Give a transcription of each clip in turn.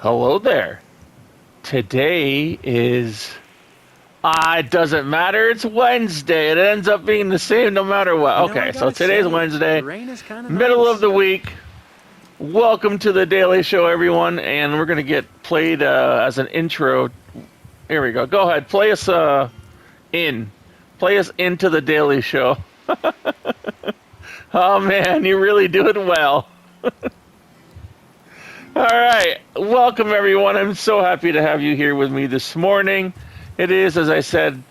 Hello there. Today is. It doesn't matter. It's Wednesday. It ends up being the same no matter what. Okay, so today's Wednesday, the rain is kind of middle nice. of the week. Welcome to the Daily Show, everyone. And we're going to get played as an intro. Here we go. Go ahead. Play us in. Play us into the Daily Show. Oh, man, you're really doing well. All right. Welcome, everyone. I'm so happy to have you here with me this morning. It is, as I said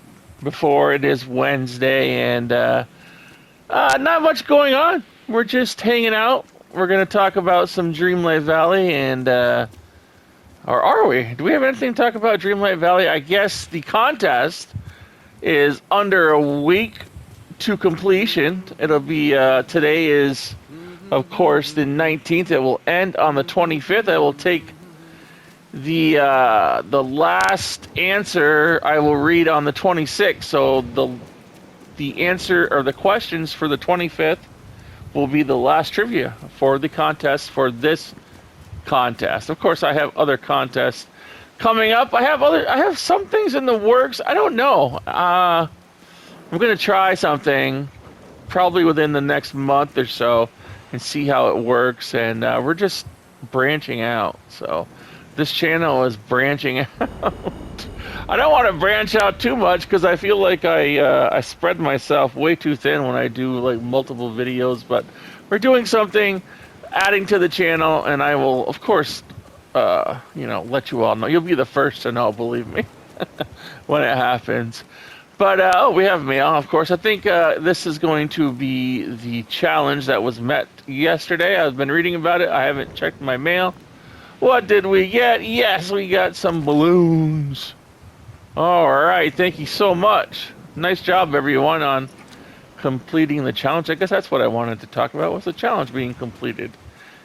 before, it is Wednesday, and not much going on. We're just hanging out. We're going to talk about some Dreamlight Valley, and or are we? Do we have anything to talk about Dreamlight Valley? I guess the contest is under a week to completion. It'll be, today is, of course, the 19th. It will end on the 25th. I will take the last answer I will read on the 26th. So the answer or the questions for the 25th will be the last trivia for the contest for this contest. Of course, I have other contests coming up. I have some things in the works. I don't know. I'm going to try something probably within the next month or so and see how it works. And we're just branching out. So this channel is branching out. I don't want to branch out too much because I feel like I spread myself way too thin when I do like multiple videos. But we're doing something, adding to the channel, and I will, of course, let you all know. You'll be the first to know, believe me, when it happens. But we have mail, of course. I think this is going to be the challenge that was met yesterday. I've been reading about it. I haven't checked my mail. What did we get? Yes, we got some balloons. All right, thank you so much. Nice job, everyone, on completing the challenge. I guess that's what I wanted to talk about, was the challenge being completed.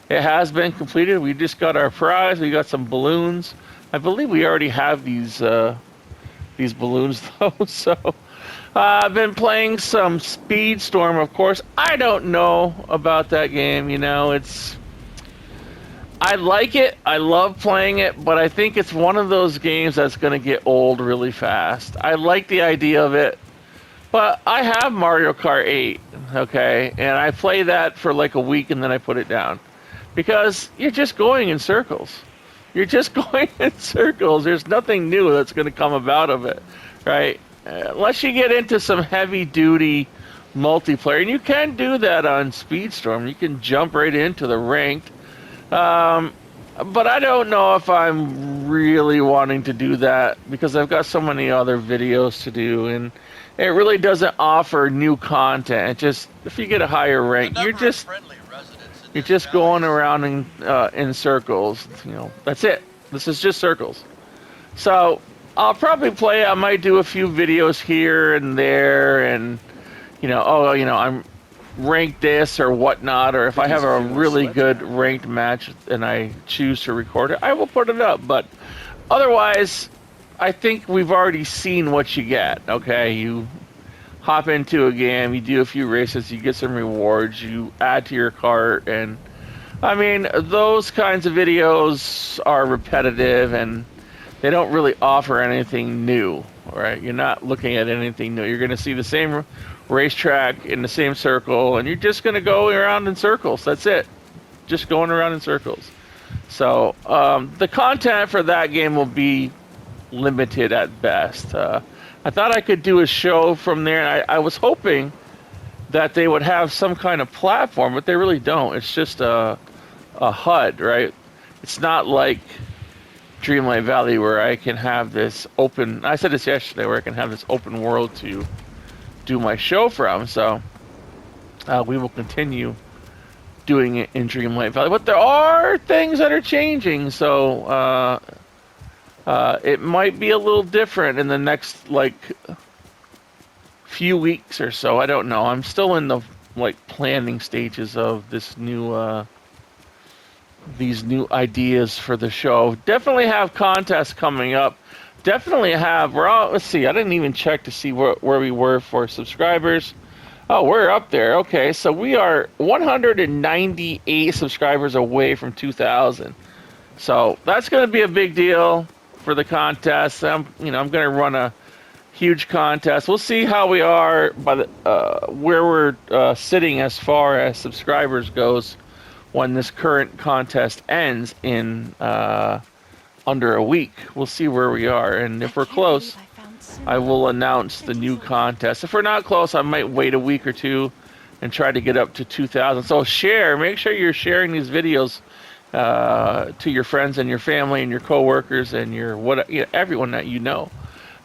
It has been completed. We just got our prize. We got some balloons. I believe we already have these balloons, though. So I've been playing some Speedstorm, of course. I don't know about that game. I like it. I love playing it, but I think it's one of those games that's going to get old really fast. I like the idea of it, but I have Mario Kart 8, okay? And I play that for like a week and then I put it down because you're just going in circles. You're just going in circles. There's nothing new that's going to come about of it, right? Unless you get into some heavy-duty multiplayer, and you can do that on Speedstorm. You can jump right into the ranked. But I don't know if I'm really wanting to do that because I've got so many other videos to do, and it really doesn't offer new content. It just, if you get a higher rank, you're just going around in circles. That's it. This is just circles. So I'll probably play. I might do a few videos here and there, and I'm rank this or whatnot, or if I have a really good ranked match and I choose to record it, I will put it up. But otherwise, I think we've already seen what you get. Okay, you hop into a game, you do a few races, you get some rewards, you add to your cart, and I mean, those kinds of videos are repetitive and they don't really offer anything new. All right, you're not looking at anything new. You're going to see the same racetrack in the same circle, and you're just going to go around in circles. That's it. Just going around in circles. So the content for that game will be limited at best. I thought I could do a show from there, and I was hoping that they would have some kind of platform, but they really don't. It's just a HUD, right? It's not like Dreamlight Valley where I can have this open, I said this yesterday, where I can have this open world to do my show from. So we will continue doing it in Dreamlight Valley, but there are things that are changing, so it might be a little different in the next few weeks or so. I don't know. I'm still in the planning stages of this new these new ideas for the show. Definitely have contests coming up. Definitely have. Let's see. I didn't even check to see where we were for subscribers. Oh, we're up there. Okay, so we are 198 subscribers away from 2,000. So that's going to be a big deal for the contest. I'm going to run a huge contest. We'll see how we are by the where we're sitting as far as subscribers goes when this current contest ends in under a week. We'll see where we are, and if we're close, I will announce the new contest. If we're not close, I might wait a week or two and try to get up to 2,000. So make sure you're sharing these videos to your friends and your family and your coworkers and everyone that you know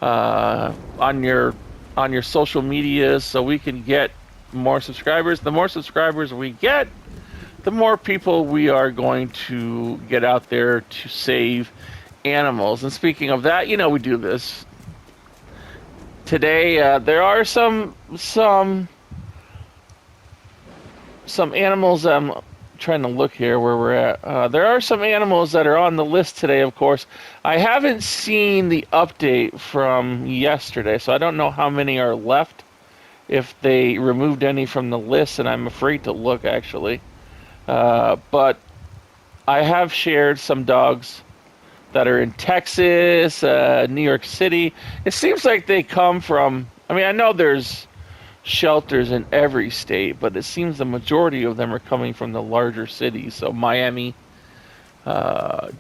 on your social media, so we can get more subscribers. The more subscribers we get, the more people we are going to get out there to save animals. And speaking of that, we do this today. There are some animals. I'm trying to look here where we're at. There are some animals that are on the list today, of course. I haven't seen the update from yesterday, so I don't know how many are left, if they removed any from the list, and I'm afraid to look, actually. But I have shared some dogs that are in Texas, New York City. It seems like they come from, I know there's shelters in every state, but it seems the majority of them are coming from the larger cities. So Miami,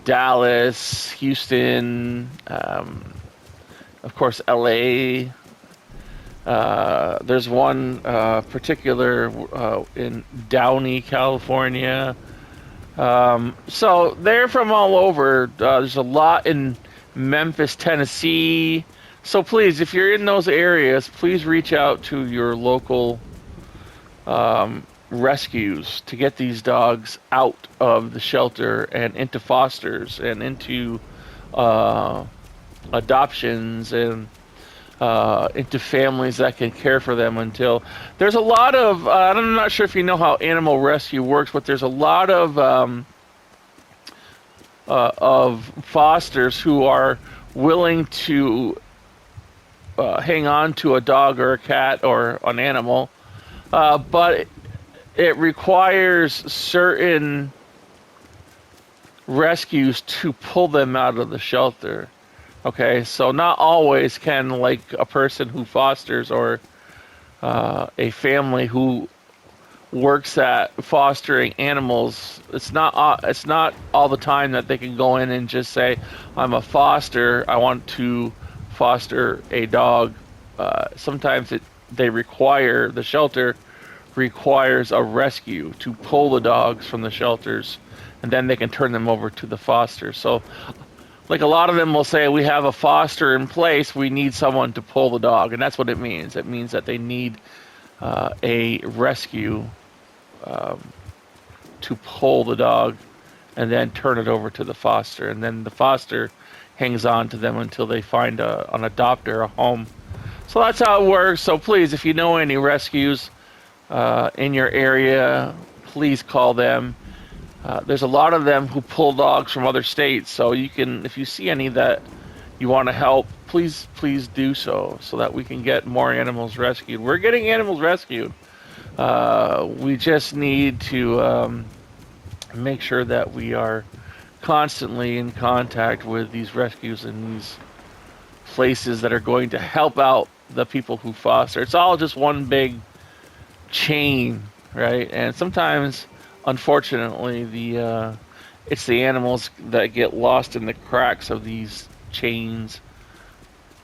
Dallas, Houston, of course LA. There's one particular in Downey, California. So they're from all over. There's a lot in Memphis, Tennessee. So please, if you're in those areas, please reach out to your local rescues to get these dogs out of the shelter and into fosters and into adoptions and into families that can care for them until there's a lot of I'm not sure if you know how animal rescue works, but there's a lot of fosters who are willing to hang on to a dog or a cat or an animal, but it requires certain rescues to pull them out of the shelter. Okay, so not always can, like, a person who fosters or a family who works at fostering animals, it's not all the time that they can go in and just say, I'm a foster, I want to foster a dog. Sometimes the shelter requires a rescue to pull the dogs from the shelters, and then they can turn them over to the foster. So, like, a lot of them will say, we have a foster in place, we need someone to pull the dog. And that's what it means. It means that they need a rescue to pull the dog and then turn it over to the foster. And then the foster hangs on to them until they find an adopter, a home. So that's how it works. So please, if you know any rescues in your area, please call them. There's a lot of them who pull dogs from other states, so you can, if you see any that you want to help, please do so that we can get more animals rescued. We're getting animals rescued. We just need to make sure that we are constantly in contact with these rescues and these places that are going to help out the people who foster. It's all just one big chain, right? And sometimes, unfortunately, it's the animals that get lost in the cracks of these chains.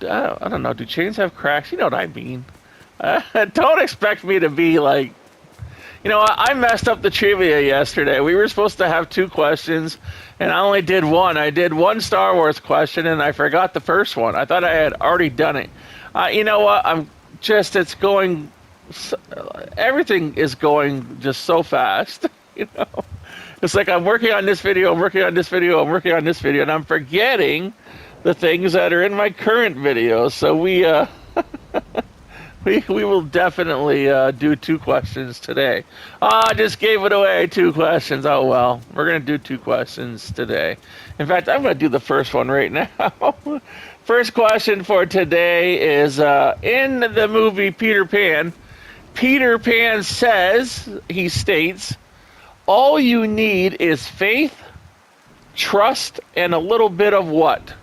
I don't know. Do chains have cracks? You know what I mean. Don't expect me to be like... I messed up the trivia yesterday. We were supposed to have 2 questions, and I only did one. I did one Star Wars question, and I forgot the first one. I thought I had already done it. You know what? It's going... Everything is going just so fast. It's like I'm working on this video, I'm working on this video, and I'm forgetting the things that are in my current video. So we will definitely do 2 questions today. I just gave it away, 2 questions. Oh well, we're gonna do 2 questions today. In fact, I'm gonna do the first one right now. First question for today is in the movie Peter Pan. Peter Pan states, all you need is faith, trust, and a little bit of what?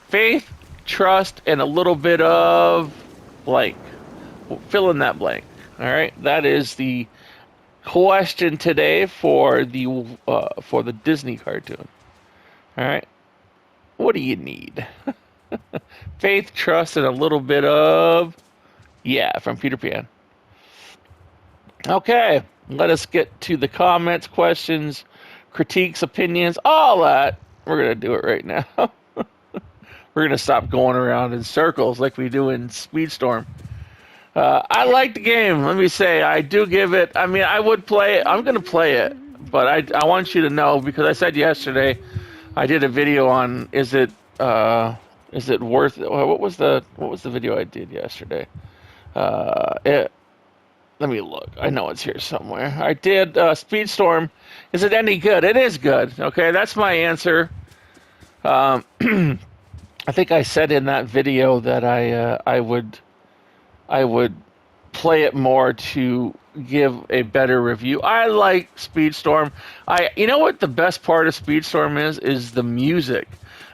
Faith, trust, and a little bit of blank. Fill in that blank. All right, that is the question today for the Disney cartoon. All right, what do you need? Faith, trust, and a little bit of from Peter Pan. Okay, let us get to the comments, questions, critiques, opinions, all that. We're gonna do it right now. We're gonna stop going around in circles like we do in Speedstorm. I like the game. Let me say, I do give it. I mean, I would play it. I'm gonna play it, but I want you to know, because I said yesterday, I did a video on is it worth it? What was the video I did yesterday? Let me look. I know it's here somewhere. I did Speedstorm. Is it any good? It is good. Okay, that's my answer. I think I said in that video that I would play it more to give a better review. I like Speedstorm. You know what the best part of Speedstorm is the music.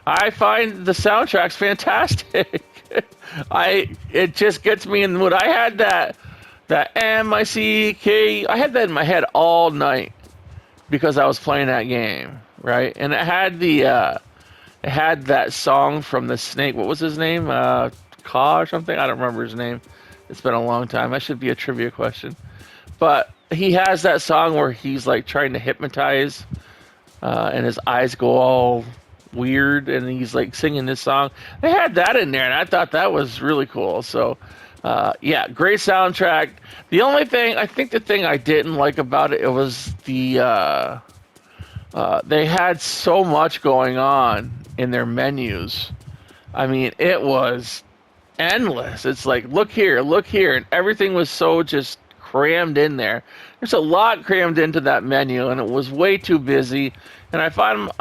I find the soundtrack's fantastic. It just gets me in the mood. I had that NYCACC. I had that in my head all night because I was playing that game, right? And it had that song from the Snake. What was his name? Ka or something? I don't remember his name. It's been a long time. That should be a trivia question. But he has that song where he's like trying to hypnotize, and his eyes go all weird, and he's like singing this song. They had that in there, and I thought that was really cool. So, great soundtrack. The only thing, I think the thing I didn't like about it was they had so much going on in their menus. I mean, it was endless. It's like, look here, and everything was so just crammed in there. There's a lot crammed into that menu, and it was way too busy. And I found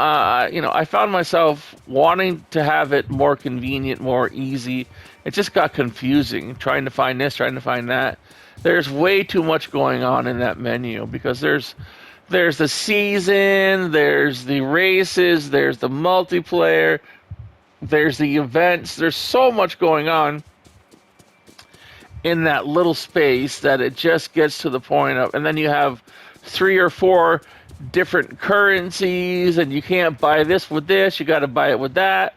myself wanting to have it more convenient, more easy. It just got confusing, trying to find this, trying to find that. There's way too much going on in that menu because there's the season, there's the races, there's the multiplayer, there's the events. There's so much going on in that little space that it just gets to the point of, and then you have 3 or 4 different currencies, and you can't buy this with this, you got to buy it with that.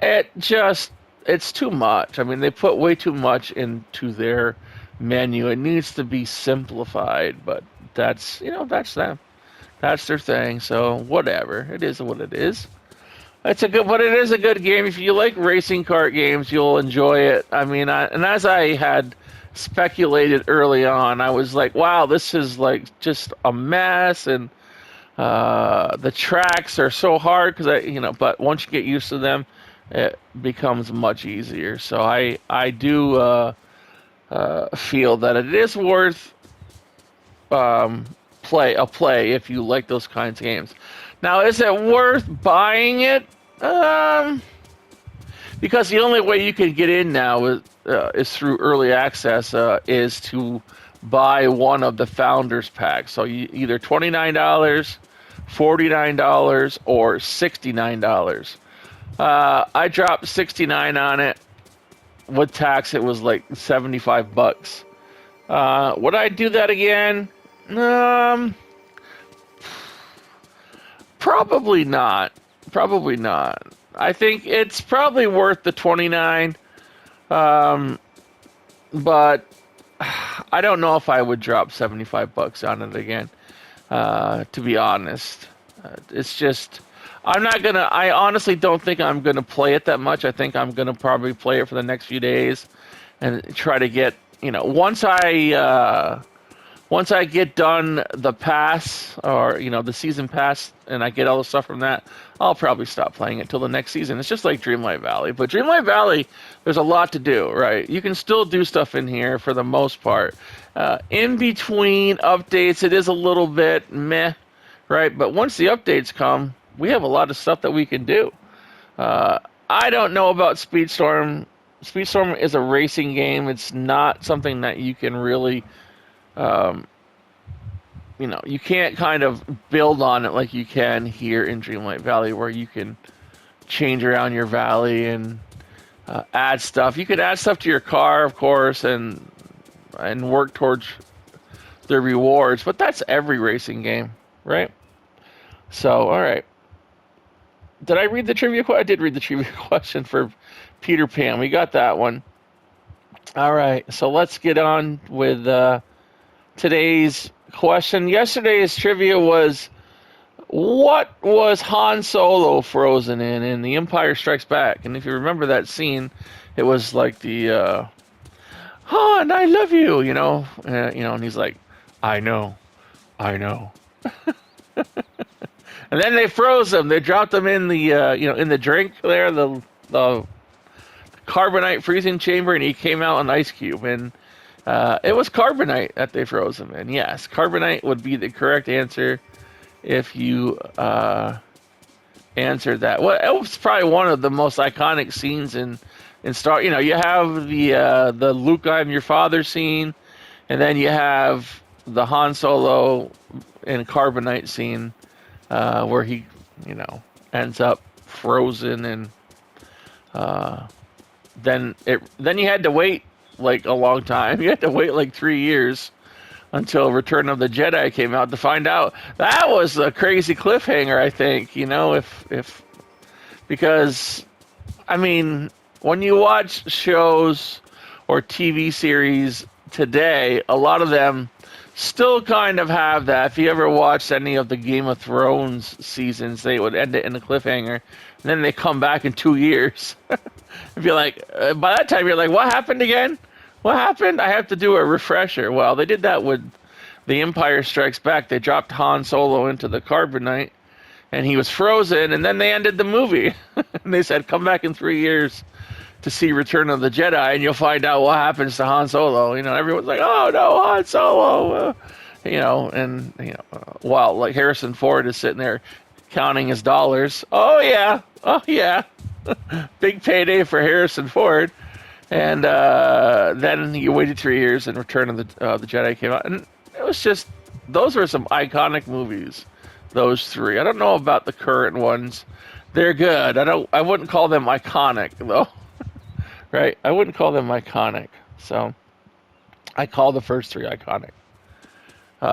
It's too much. I mean, they put way too much into their menu. It needs to be simplified, but that's them. That's their thing. So whatever. It is what it is. But it is a good game. If you like racing kart games, you'll enjoy it. I mean, and as I had speculated early on, I was like, wow, this is like just a mess, and the tracks are so hard but once you get used to them, it becomes much easier. So I do feel that it is worth play if you like those kinds of games. Now, is it worth buying it? Because the only way you can get in now is through early access, is to buy one of the Founders Packs. So either $29, $49, or $69. I dropped $69 on it. With tax, it was like $75. Would I do that again? Probably not. Probably not. I think it's probably worth the $29. But I don't know if I would drop $75 on it again. To be honest, it's just, I honestly don't think I'm gonna play it that much. I think I'm gonna probably play it for the next few days and try to get, once I get done the pass, or the season pass, and I get all the stuff from that, I'll probably stop playing it till the next season. It's just like Dreamlight Valley. But Dreamlight Valley, there's a lot to do, right? You can still do stuff in here for the most part. In between updates, it is a little bit meh, right? But once the updates come, we have a lot of stuff that we can do. I don't know about Speedstorm. Speedstorm is a racing game. It's not something that you can really you can't kind of build on it like you can here in Dreamlight Valley, where you can change around your valley and add stuff. You could add stuff to your car, of course, and work towards the rewards. But that's every racing game, right? So, all right. Did I read the trivia? I did read the trivia question for Peter Pan. We got that one. All right. So let's get on with today's question. Yesterday's trivia was, what was Han Solo frozen in The Empire Strikes Back? And if you remember that scene, it was like the Han, I love you, and he's like, I know. And then they froze him. They dropped him in the in the drink there, the carbonite freezing chamber, and he came out an ice cube. And it was carbonite that they froze him in. Yes, carbonite would be the correct answer if you answered that. Well, it was probably one of the most iconic scenes in Star. You have the Luke, I'm your father scene, and then you have the Han Solo and carbonite scene where he, ends up frozen, and then you had to wait like a long time. You had to wait like 3 years until Return of the Jedi came out to find out. That was a crazy cliffhanger, I think, because, I mean, when you watch shows or TV series today, a lot of them still kind of have that. If you ever watched any of the Game of Thrones seasons, they would end it in a cliffhanger, and then they come back in 2 years. If you're like, by that time, you're like, what happened again? What happened? I have to do a refresher. Well, they did that with The Empire Strikes Back. They dropped Han Solo into the carbonite, and he was frozen, and then they ended the movie. And they said, come back in 3 years to see Return of the Jedi, and you'll find out what happens to Han Solo. Everyone's like, oh, no, Han Solo. While like Harrison Ford is sitting there counting his dollars. Oh, yeah. Big payday for Harrison Ford. And then he waited 3 years, and Return of the Jedi came out. And it was just, those were some iconic movies, those three. I don't know about the current ones. They're good. I wouldn't call them iconic, though. Right? I wouldn't call them iconic. So I call the first three iconic.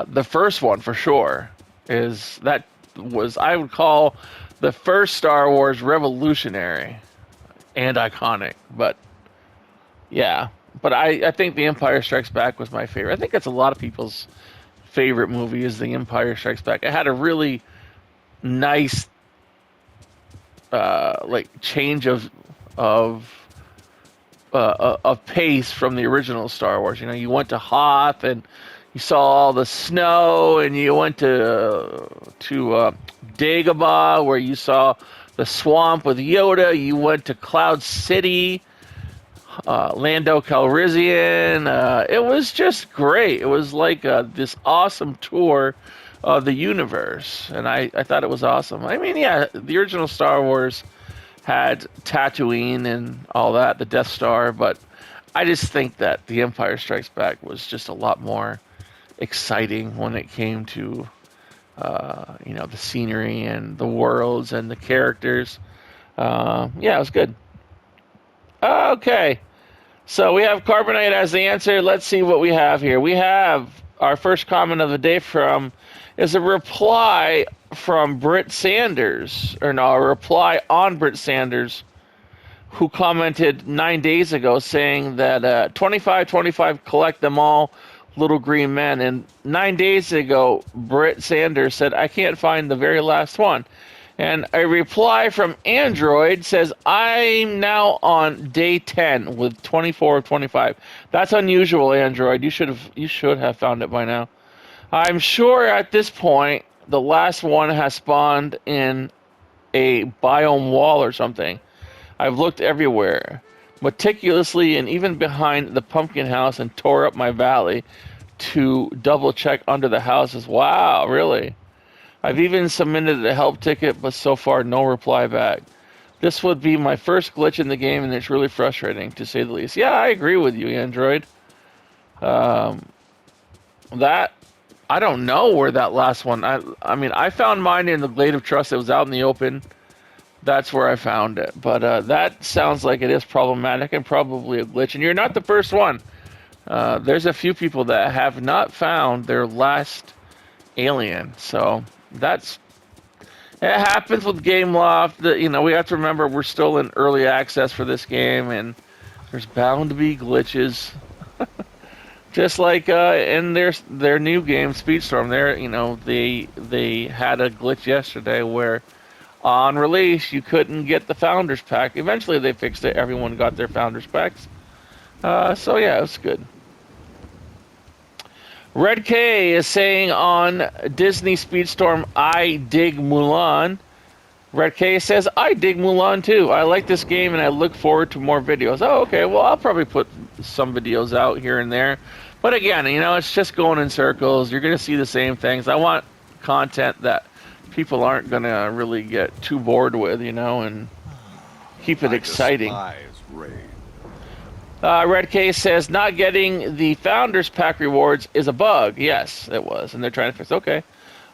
The first one, for sure, I would call the first Star Wars revolutionary and iconic. But yeah, but I think The Empire Strikes Back was my favorite. I think that's a lot of people's favorite movie, is The Empire Strikes Back. It had a really nice change of pace from the original Star Wars. You went to Hoth, and you saw all the snow, and you went to Dagobah, where you saw the swamp with Yoda. You went to Cloud City, Lando Calrissian. It was just great. It was like this awesome tour of the universe, and I thought it was awesome. I mean, yeah, the original Star Wars had Tatooine and all that, the Death Star, but I just think that The Empire Strikes Back was just a lot more exciting when it came to the scenery and the worlds and the characters. Yeah, it was good. Okay, so we have carbonite as the answer. Let's see what we have here. We have our first comment of the day is a reply from Britt Sanders, a reply on Britt Sanders, who commented 9 days ago saying that 25 collect them all, little green men. And 9 days ago, Britt Sanders said, I can't find the very last one. And a reply from Android says, I'm now on day 10 with 24 of 25. That's unusual, Android. You should have found it by now. I'm sure at this point the last one has spawned in a biome wall or something. I've looked everywhere, meticulously, and even behind the pumpkin house, and tore up my valley to double check under the houses. Wow, really? I've even submitted a help ticket, but so far no reply back. This would be my first glitch in the game, and it's really frustrating, to say the least. Yeah, I agree with you, Android. That I don't know where that last one. I mean, I found mine in the Glade of Trust. It was out in the open. That's where I found it. But that sounds like it is problematic and probably a glitch. And you're not the first one. There's a few people that have not found their last alien. So it happens with Gameloft. We have to remember we're still in early access for this game, and there's bound to be glitches. Just like in their new game, Speedstorm, they had a glitch yesterday where on release you couldn't get the Founders Pack. Eventually they fixed it. Everyone got their Founders Packs. So yeah, it was good. Red K is saying on Disney Speedstorm, I dig Mulan. Red K says, I dig Mulan too. I like this game and I look forward to more videos. Oh, okay. Well, I'll probably put some videos out here and there. But again, it's just going in circles. You're going to see the same things. I want content that people aren't going to really get too bored with, and keep it exciting. Red K says, not getting the Founders Pack rewards is a bug. Yes, it was. And they're trying to fix it. Okay.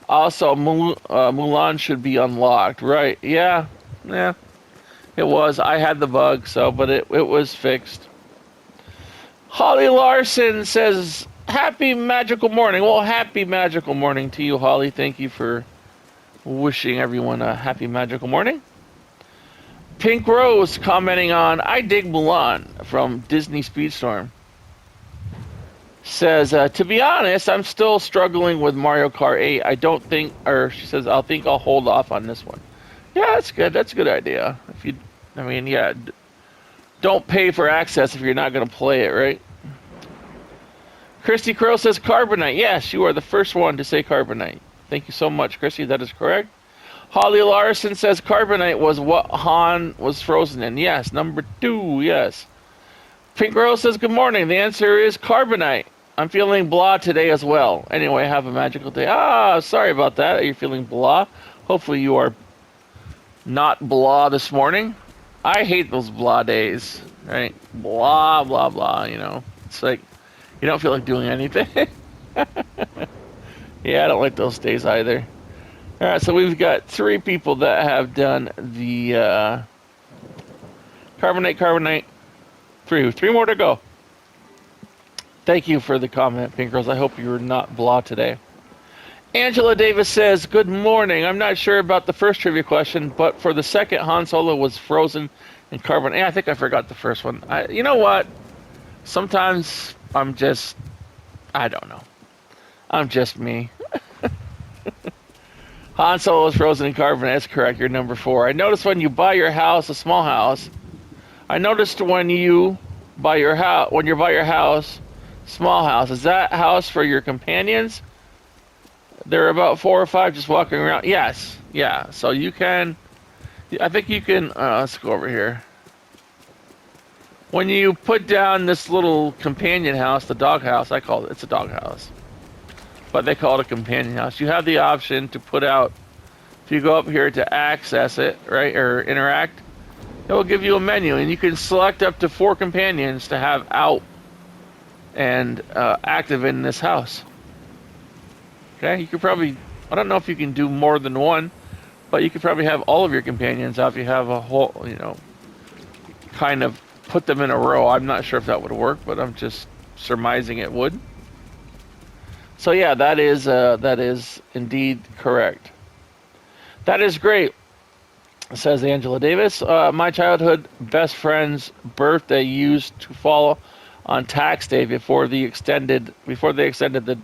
Also, Mulan should be unlocked. Right. Yeah. It was. I had the bug, but it was fixed. Holly Larson says, happy magical morning. Well, happy magical morning to you, Holly. Thank you for wishing everyone a happy magical morning. Pink Rose commenting on, I dig Mulan from Disney Speedstorm. Says, to be honest, I'm still struggling with Mario Kart 8. She says, I'll hold off on this one. Yeah, that's good. That's a good idea. Don't pay for access if you're not going to play it, right? Kristy Crow says, Carbonite. Yes, you are the first one to say Carbonite. Thank you so much, Kristy. That is correct. Holly Larson says, Carbonite was what Han was frozen in. Yes, number 2, yes. Pink Rose says, good morning. The answer is Carbonite. I'm feeling blah today as well. Anyway, have a magical day. Sorry about that. You're feeling blah. Hopefully you are not blah this morning. I hate those blah days, right? Blah, blah, blah, It's like, you don't feel like doing anything. Yeah, I don't like those days either. All right, so we've got 3 people that have done the Carbonite. 3 more to go. Thank you for the comment, Pink Girls. I hope you're not blah today. Angela Davis says, good morning. I'm not sure about the first trivia question, but for the second, Han Solo was frozen in Carbonite. I think I forgot the first one. You know what? Sometimes I don't know. I'm just me. Han Solo is frozen in Carbonite. That's correct. You're number 4. I noticed when you buy your house, a small house. I noticed when you buy your house, small house. Is that house for your companions? There are about 4 or 5 just walking around. Yes. Yeah. So you can. I think you can. Let's go over here. When you put down this little companion house, the dog house, it's a dog house. But they call it a companion house. You have the option to put out, if you go up here to access it, right, or interact, it will give you a menu, and you can select up to 4 companions to have out and active in this house. Okay, you could probably, I don't know if you can do more than 1, but you could probably have all of your companions out if you have a whole, kind of put them in a row. I'm not sure if that would work, but I'm just surmising it would. So yeah, that is indeed correct. That is great, says Angela Davis. My childhood best friend's birthday used to fall on tax day before they extended the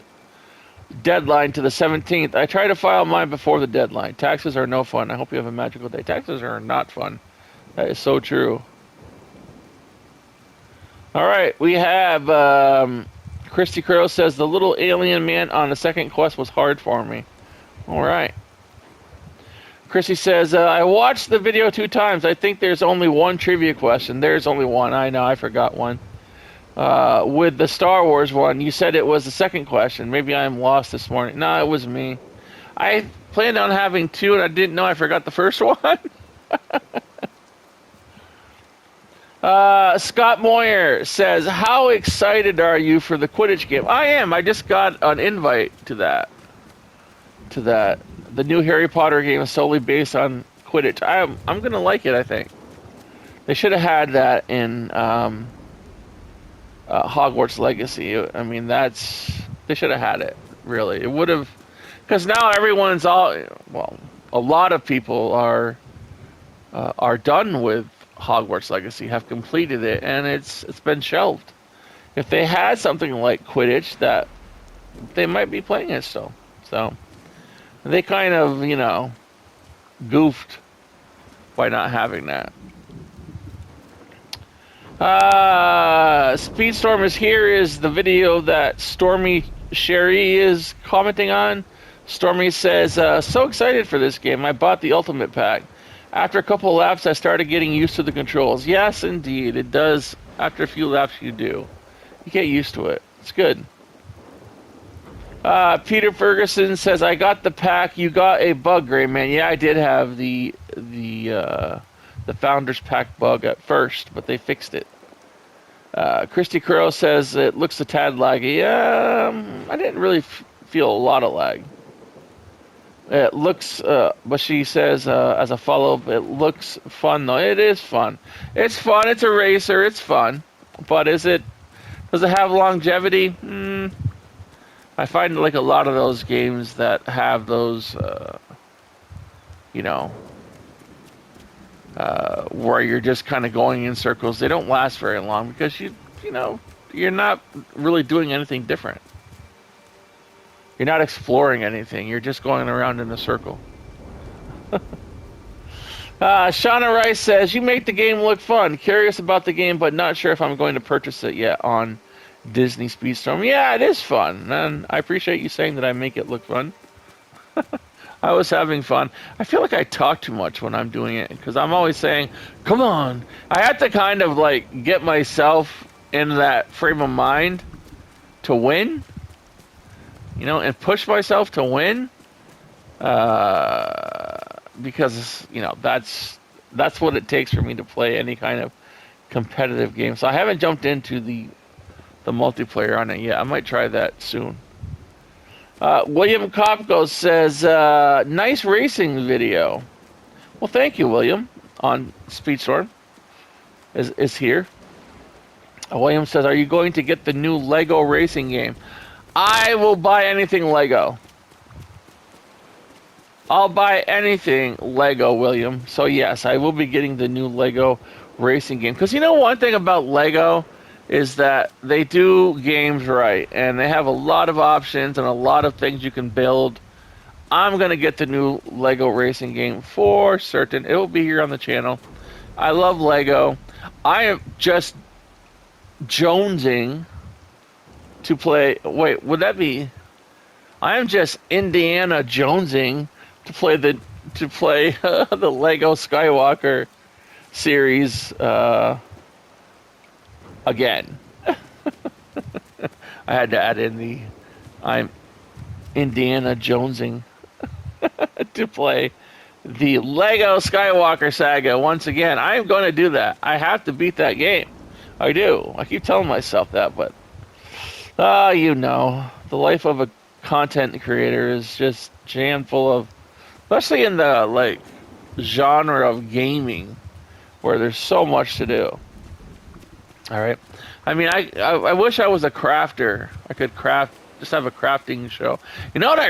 deadline to the 17th. I try to file mine before the deadline. Taxes are no fun. I hope you have a magical day. Taxes are not fun. That is so true. All right, we have Kristy Crow says the little alien man on the second quest was hard for me. All right. Kristy says, I watched the video 2 times. I think there's only one trivia question. There's only one. I know, I forgot one. With the Star Wars one, you said it was the second question. Maybe I'm lost this morning. No, it was me. I planned on having 2, and I didn't know I forgot the first one. Scott Moyer says, "How excited are you for the Quidditch game?" I am. I just got an invite to that. The new Harry Potter game is solely based on Quidditch. I'm gonna like it. I think they should have had that in Hogwarts Legacy. I mean, they should have had it. Really, it would have, because now everyone's a lot of people are done with Hogwarts Legacy, have completed it, and it's been shelved. If they had something like Quidditch, that they might be playing it still. So they kind of, goofed by not having that. Speedstorm is here is the video that Stormy Sherry is commenting on. Stormy says, so excited for this game. I bought the Ultimate Pack. After a couple of laps, I started getting used to the controls. Yes, indeed. It does. After a few laps, you do. You get used to it. It's good. Peter Ferguson says, I got the pack. You got a bug, Gray Man. Yeah, I did have the Founders Pack bug at first, but they fixed it. Kristy Crow says, it looks a tad laggy. I didn't really feel a lot of lag. It looks, but she says, as a follow-up, it looks fun, though. It is fun. It's fun. It's a racer. It's fun. But does it have longevity? I find like a lot of those games that have those, where you're just kind of going in circles, they don't last very long because you're not really doing anything different. You're not exploring anything. You're just going around in a circle. Shauna Rice says, you make the game look fun. Curious about the game, but not sure if I'm going to purchase it yet on Disney Speedstorm. Yeah, it is fun. And I appreciate you saying that I make it look fun. I was having fun. I feel like I talk too much when I'm doing it because I'm always saying, come on. I have to kind of like get myself in that frame of mind to win. And push myself to win, because that's what it takes for me to play any kind of competitive game. So I haven't jumped into the multiplayer on it yet. I might try that soon. William Kopko says, nice racing video. Well, thank you, William, on Speedstorm is here. William says, are you going to get the new Lego racing game? I will buy anything Lego. I'll buy anything Lego, William. So yes, I will be getting the new Lego racing game. Because one thing about Lego is that they do games right. And they have a lot of options and a lot of things you can build. I'm going to get the new Lego racing game for certain. It will be here on the channel. I love Lego. I am just jonesing to play. Wait, would that be? I am just Indiana Jonesing to play the Lego Skywalker series again. I had to add in I'm Indiana Jonesing to play the Lego Skywalker saga once again. I am going to do that. I have to beat that game. I do. I keep telling myself that, but the life of a content creator is just jammed full of, especially in the genre of gaming, where there's so much to do. All right, I mean, I wish I was a crafter. I could craft, just have a crafting show. What I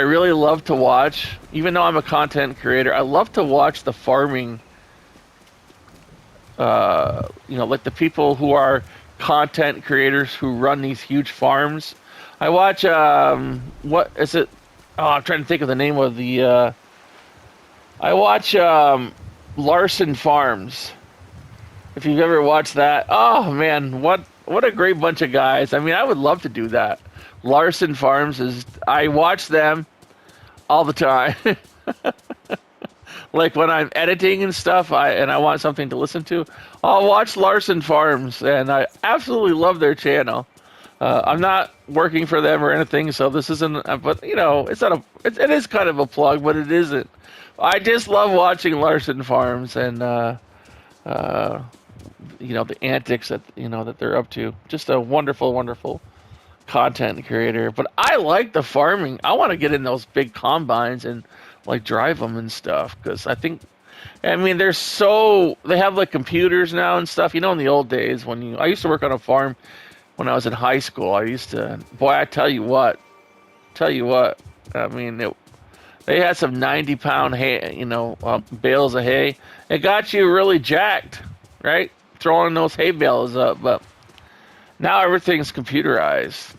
really love to watch, even though I'm a content creator, I love to watch the farming. Like the people who are content creators who run these huge farms. I watch, what is it? Oh, I'm trying to think of the name of the, I watch, Larson Farms. If you've ever watched that, oh man, what a great bunch of guys. I mean, I would love to do that. Larson Farms I watch them all the time. Like when I'm editing and stuff, I want something to listen to, I'll watch Larson Farms, and I absolutely love their channel. I'm not working for them or anything, so this isn't. But it's not it is kind of a plug, but it isn't. I just love watching Larson Farms, and you know, the antics that that they're up to. Just a wonderful, wonderful content creator. But I like the farming. I want to get in those big combines and like drive them and stuff because I mean, they have like computers now and stuff. You know, in the old days I used to work on a farm when I was in high school. Boy, I tell you what. I mean, they had some 90-pound hay, bales of hay. It got you really jacked, right? Throwing those hay bales up. But now everything's computerized.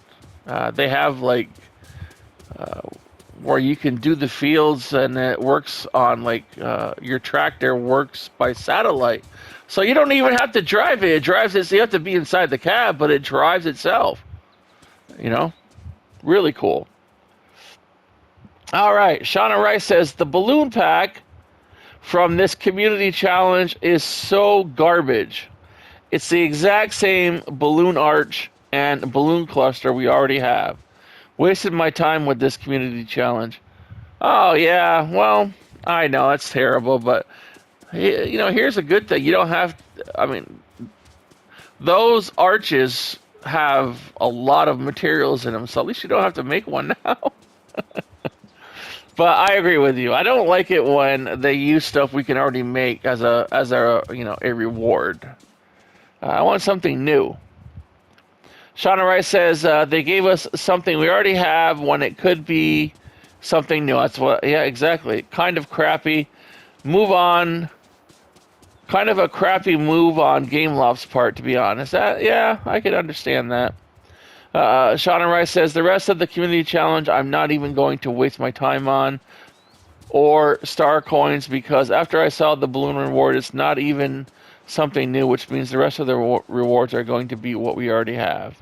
They have like where you can do the fields, and it works on like your tractor works by satellite. So you don't even have to drive it. It drives it. So you have to be inside the cab, but it drives itself. Really cool. All right. Shauna Rice says the balloon pack from this community challenge is so garbage. It's the exact same balloon arch and balloon cluster we already have. Wasted my time with this community challenge. Oh, yeah. Well, I know that's terrible, but here's a good thing. You don't have, I mean, those arches have a lot of materials in them, so at least you don't have to make one now. But I agree with you. I don't like it when they use stuff we can already make as a a reward. I want something new. Shauna Rice says they gave us something we already have when it could be something new. That's what. Yeah, exactly. Kind of crappy. Move on. Kind of a crappy move on GameLoft's part, to be honest. Yeah, I could understand that. Shauna Rice says the rest of the community challenge I'm not even going to waste my time on, or star coins, because after I saw the balloon reward, it's not even something new, which means the rest of the rewards are going to be what we already have.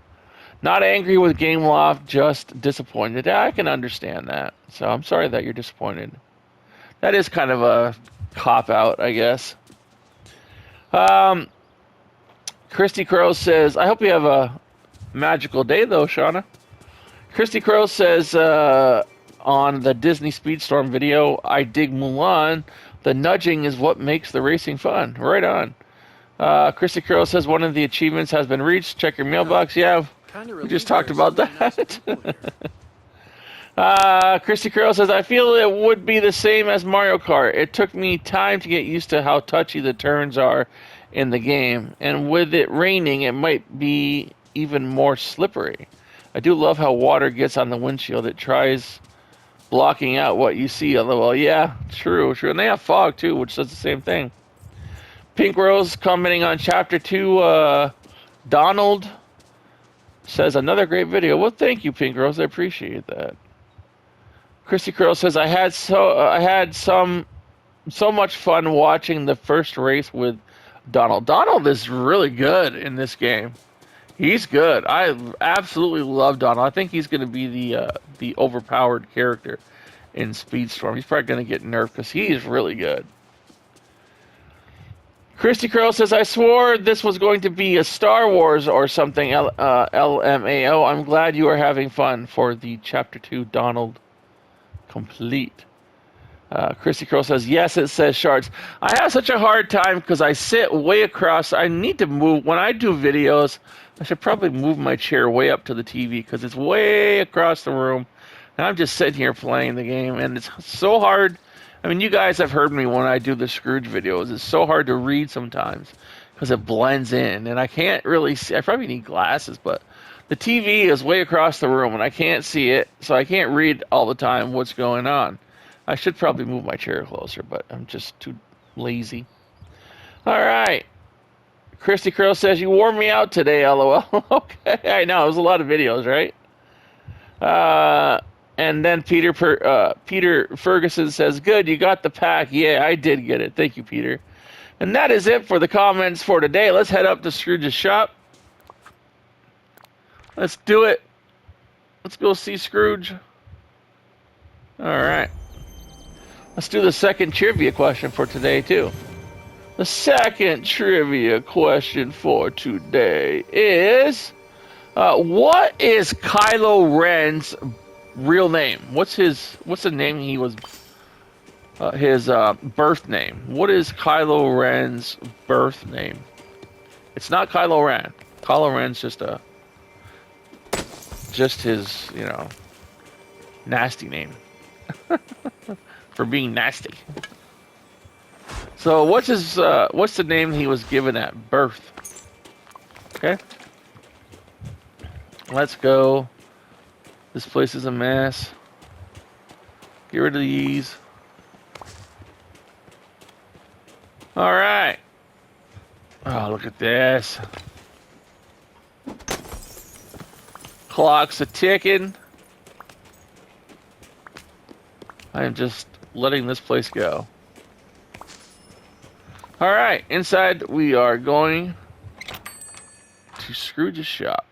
Not angry with GameLoft, just disappointed. Yeah, I can understand that. So I'm sorry that you're disappointed. That is kind of a cop-out, I guess. Kristy Crow says, I hope you have a magical day, though, Shauna. Kristy Crow says on the Disney Speedstorm video, I dig Mulan. The nudging is what makes the racing fun. Right on. Kristy Crow says one of the achievements has been reached. Check your mailbox. Yeah, we just talked about that. Kristy Crow says, I feel it would be the same as Mario Kart. It took me time to get used to how touchy the turns are in the game. And with it raining, it might be even more slippery. I do love how water gets on the windshield. It tries blocking out what you see. Well, yeah, true. And they have fog too, which does the same thing. Pink Rose commenting on Chapter 2, Donald says, another great video. Well, thank you, Pink Rose. I appreciate that. Kristy Crow says, I had so much fun watching the first race with Donald. Donald is really good in this game. He's good. I absolutely love Donald. I think he's going to be the overpowered character in Speedstorm. He's probably going to get nerfed because he is really good. Kristy Crow says, I swore this was going to be a Star Wars or something, LMAO. I'm glad you are having fun for the Chapter 2 Donald complete. Kristy Crow says, yes, it says shards. I have such a hard time because I sit way across. I need to move. When I do videos, I should probably move my chair way up to the TV because it's way across the room. And I'm just sitting here playing the game. And it's so hard. I mean, you guys have heard me when I do the Scrooge videos. It's so hard to read sometimes because it blends in. And I can't really see. I probably need glasses, but the TV is way across the room and I can't see it. So I can't read all the time what's going on. I should probably move my chair closer, but I'm just too lazy. All right. Kristy Crow says, you wore me out today, LOL. Okay, I know. It was a lot of videos, right? And then Peter Ferguson says, good, you got the pack. Yeah, I did get it. Thank you, Peter. And that is it for the comments for today. Let's head up to Scrooge's shop. Let's do it. Let's go see Scrooge. All right. Let's do the second trivia question for today, too. The second trivia question for today is, what is Kylo Ren's real name? What's the name he was his birth name. What is Kylo Ren's birth name? It's not Kylo Ren. Kylo Ren's just his, you know, nasty name for being nasty. So what's the name he was given at birth? Okay. Let's go. This place is a mess. Get rid of these. All right. Oh, look at this. Clock's a ticking. I am just letting this place go. All right, inside we are going to Scrooge's shop.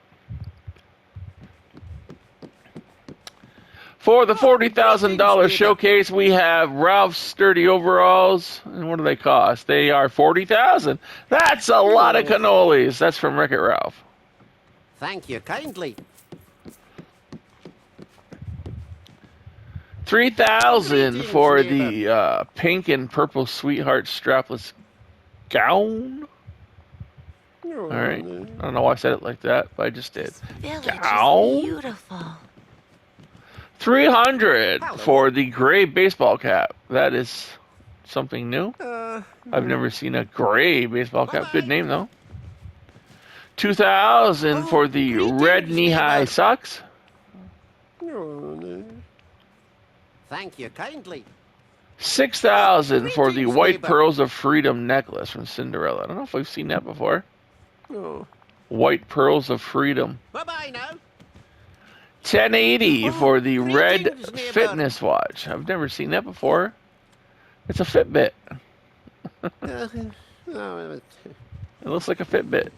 For the $40,000 showcase, we have Ralph's sturdy overalls. And what do they cost? They are $40,000. That's a lot of cannolis. That's from Wreck-It Ralph. Thank you kindly. $3,000 for the pink and purple sweetheart strapless gown. All right. I don't know why I said it like that, but I just did. Gown. Beautiful. $300 for the gray baseball cap. That is something new. I've never seen a gray baseball cap. Good name though. $2,000 for the red knee-high socks. Thank you kindly. $6,000 for the white pearls of freedom necklace from Cinderella. I don't know if we've seen that before. White pearls of freedom. Bye-bye now. $10.80 for the red fitness watch. I've never seen that before. It's a Fitbit. It looks like a Fitbit.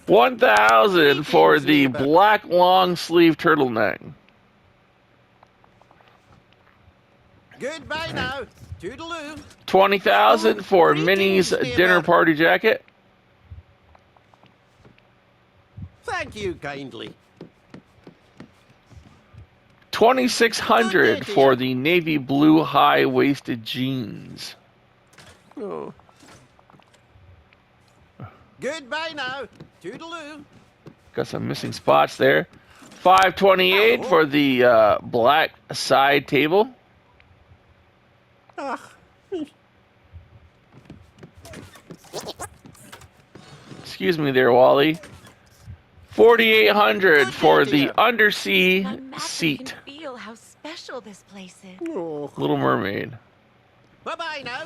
$1,000 for the black long sleeve turtleneck. Goodbye now. Toodaloo. $20,000 for Minnie's dinner party jacket. Thank you kindly. $2,600 for the navy blue high-waisted jeans. Goodbye now. Toodaloo. Got some missing spots there. $528 for the black side table. Excuse me there, Wally. $4,800 for the undersea seat. Can feel how special this place is. Little Mermaid. Bye-bye now.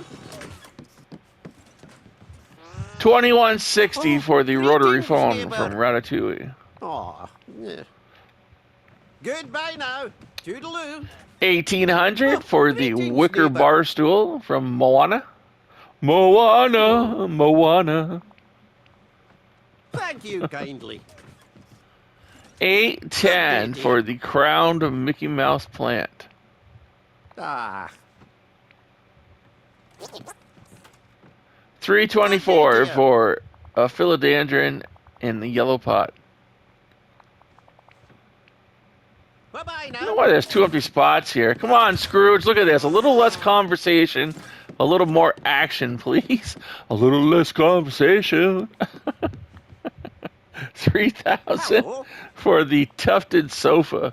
$2,160 for the rotary phone from Ratatouille. Goodbye now. Toodaloo. $1,800 for the wicker bar stool from Moana. Moana. Thank you kindly. $810 for the crowned Mickey Mouse plant. $324 for a philodendron in the yellow pot. Bye-bye now. I don't know why there's 2 empty spots here. Come on, Scrooge, look at this. A little less conversation, a little more action, please. A little less conversation. $3,000 for the tufted sofa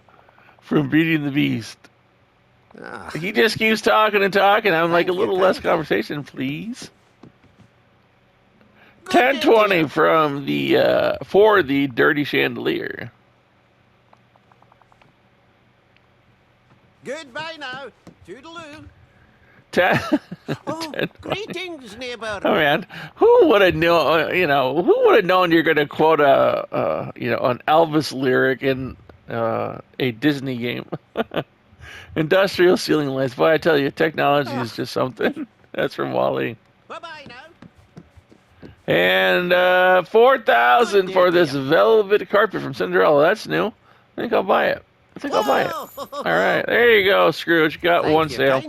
from Beauty and the Beast. He just keeps talking and talking. I'm like, a little less conversation, please. $10.20 from the for the dirty chandelier. Goodbye now. Toodaloo. 10. Greetings, neighbor. Oh man, who would have known? You know, who would have known you're going to quote an Elvis lyric in a Disney game? Industrial ceiling lights. Boy, I tell you, technology is just something. That's from Wally. Bye-bye now. And $4,000 for this velvet carpet from Cinderella. That's new. I think I'll buy it. All right, there you go, Scrooge. Got one sale.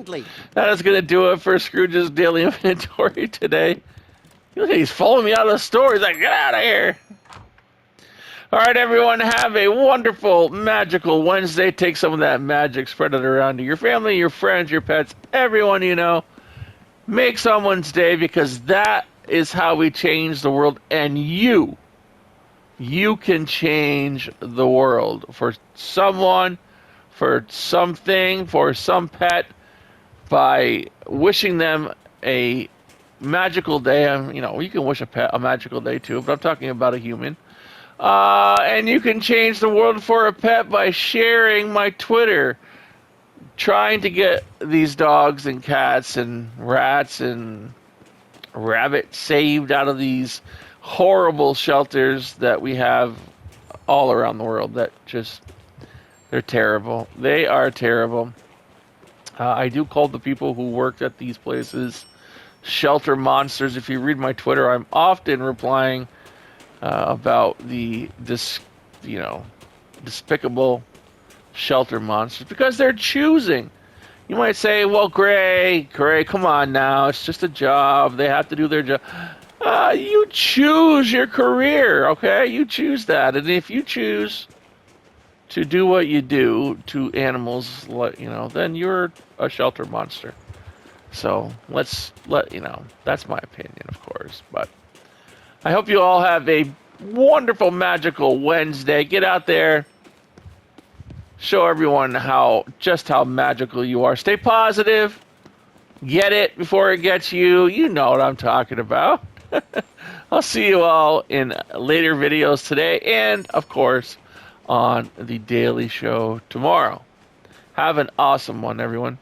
That is going to do it for Scrooge's daily inventory today. He's following me out of the store. He's like, get out of here. All right, everyone, have a wonderful, magical Wednesday. Take some of that magic, spread it around to your family, your friends, your pets, everyone you know. Make someone's day, because that is how we change the world. And you can change the world for someone, for something, for some pet, by wishing them a magical day. You can wish a pet a magical day too, but I'm talking about a human. And you can change the world for a pet by sharing my Twitter, trying to get these dogs and cats and rats and rabbits saved out of these horrible shelters that we have all around the world. They're terrible. They are terrible. I do call the people who worked at these places shelter monsters. If you read my Twitter, I'm often replying about the despicable shelter monsters, because they're choosing. You might say, well, Gray, come on now. It's just a job. They have to do their job. You choose your career, okay? You choose that. And if you choose to do what you do to animals, then you're a shelter monster. So that's my opinion, of course. But I hope you all have a wonderful, magical Wednesday. Get out there. Show everyone just how magical you are. Stay positive. Get it before it gets you. You know what I'm talking about. I'll see you all in later videos today, and, of course, on the Daily Show tomorrow. Have an awesome one, everyone.